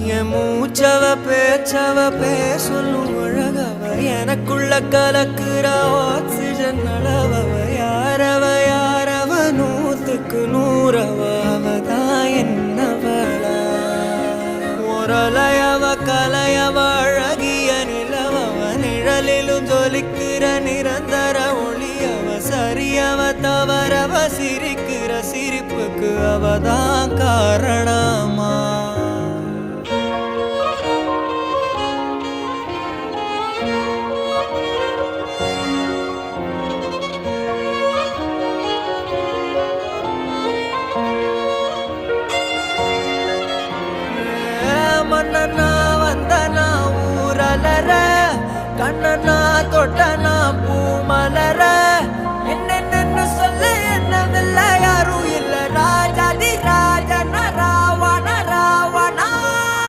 என் மூச்சவ பேச்சவ பேசலும் அழகவ எனக்குள்ள கலக்குற ஆக்சிஜன் அளவவ யாரவ நூத்துக்கு நூறவ அவதான் என்னவளா ஒரலையவ கலையவ அழகிய நிலவவ நிழலிலும் ஜொலிக்கிற நிரந்தர ஒளியவ சரியவ தவறவ சிரிக்கிற சிரிப்புக்கு அவதான் காரணமா மன்னனா வந்தனா ஊரலர கண்ணனா தொட்டனா பூமலர